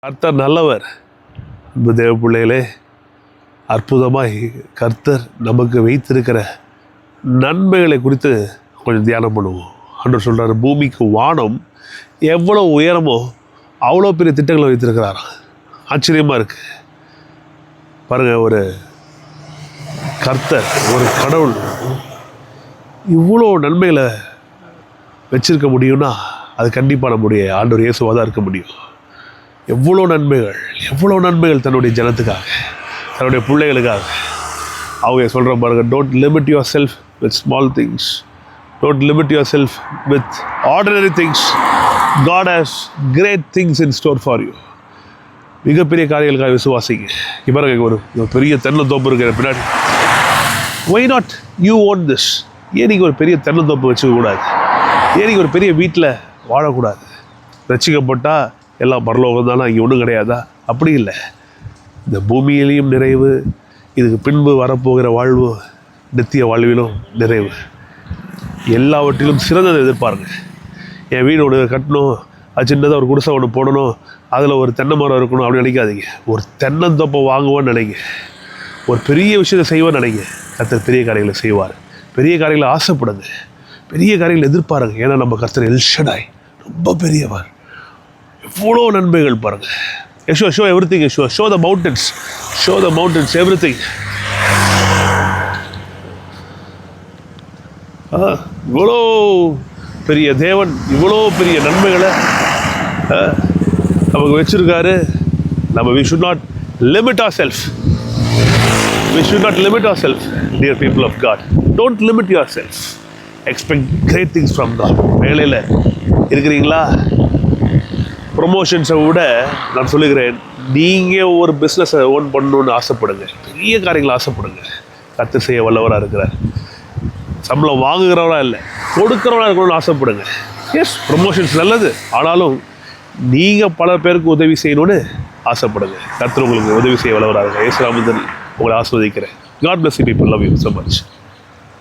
கர்த்தர் நல்லவர். அன்பு தேவ பிள்ளைகளே, அற்புதமாய் கர்த்தர் நமக்கு வைத்திருக்கிற நன்மைகளை குறித்து கொஞ்சம் தியானம் பண்ணுவோம். ஆண்டவர் சொல்கிறார், பூமிக்கு வானம் எவ்வளோ உயரமோ அவ்வளோ பெரிய திட்டங்களை வைத்திருக்கிறார். ஆச்சரியமாக இருக்குது பாருங்கள். ஒரு கர்த்தர், ஒரு கடவுள் இவ்வளோ நன்மைகளை வச்சிருக்க முடியும்னா அது கண்டிப்பாக நம்முடைய ஆண்டவர் இயேசுவாக தான் இருக்க முடியும். எவ்வளோ நன்மைகள் தன்னுடைய ஜனத்துக்காக, தன்னுடைய பிள்ளைகளுக்காக. அவங்க சொல்கிற பாருங்க, don't limit yourself with small things, don't limit yourself with ordinary things. God has great things in store for you. மிகப்பெரிய காரியங்களுக்காக விசுவாசிங்க. பாருங்க, ஒரு பெரிய தென்னந்தோப்பு இருக்கிற பின்னாடி, why not you own this? ஏன் நீங்கள் ஒரு பெரிய தென்னந்தோப்பு வச்சுக்கக்கூடாது? ஏன் நீங்கள் ஒரு பெரிய வீட்டில் வாழக்கூடாது? ரட்சிக்கப்பட்டால் எல்லாம் பரலோகம் தானே, இங்கே ஒன்றும் கிடையாதா? அப்படி இல்லை. இந்த பூமியிலையும் நிறைவு, இதுக்கு பின்பு வரப்போகிற வாழ்வு, நித்திய வாழ்விலும் நிறைவு. எல்லாவற்றிலும் சிறந்ததை எதிர்பாருங்க. என் வீடு ஒன்று கட்டணும், அது சின்னதாக ஒரு குடிசை ஒன்று போடணும், அதில் ஒரு தென்னை மரம் இருக்கணும் அப்படின்னு நினைக்காதீங்க. ஒரு தென்னந்தோப்பை வாங்குவோன்னு நினைங்க. ஒரு பெரிய விஷயத்தை செய்வோன்னு நினைங்க. கர்த்தர் பெரிய காரியங்களை செய்வார். பெரிய காரியங்களை ஆசைப்படுங்க, பெரிய காரியங்களை எதிர்பாருங்க. ஏன்னா நம்ம கர்த்தர் எல் ஷடாய், ரொம்ப பெரியவர். எவ்வளோ நன்மைகள் பாருங்கள். Show everything. Show the mountains everything. இவ்வளோ பெரிய தேவன் இவ்வளோ பெரிய நன்மைகளை நமக்கு வச்சிருக்காரு. நம்ம we should not limit ourselves. Dear people of God, don't limit yourself. Expect great things from God. வேலையில் இருக்கிறீங்களா? ப்ரொமோஷன்ஸை விட நான் சொல்லுகிறேன், நீங்கள் ஒரு பிஸ்னஸை ஓன் பண்ணணுன்னு ஆசைப்படுங்க. பெரிய காரியங்களை ஆசைப்படுங்க. கர்த்தர் செய்ய வல்லவராக இருக்கிறார். சம்பளம் வாங்குகிறவராக இல்லை, கொடுக்குறவராக இருக்கணும்னு ஆசைப்படுங்க. எஸ், ப்ரொமோஷன்ஸ் நல்லது, ஆனாலும் நீங்கள் பல பேருக்கு உதவி செய்யணும்னு ஆசைப்படுங்க. கர்த்தர் உங்களுக்கு உதவி செய்ய வல்லவராக இருக்கிறார். இயேசு நாமத்தில் உங்களை ஆஸ்வதிக்கிறேன். God bless you people. Love you so much.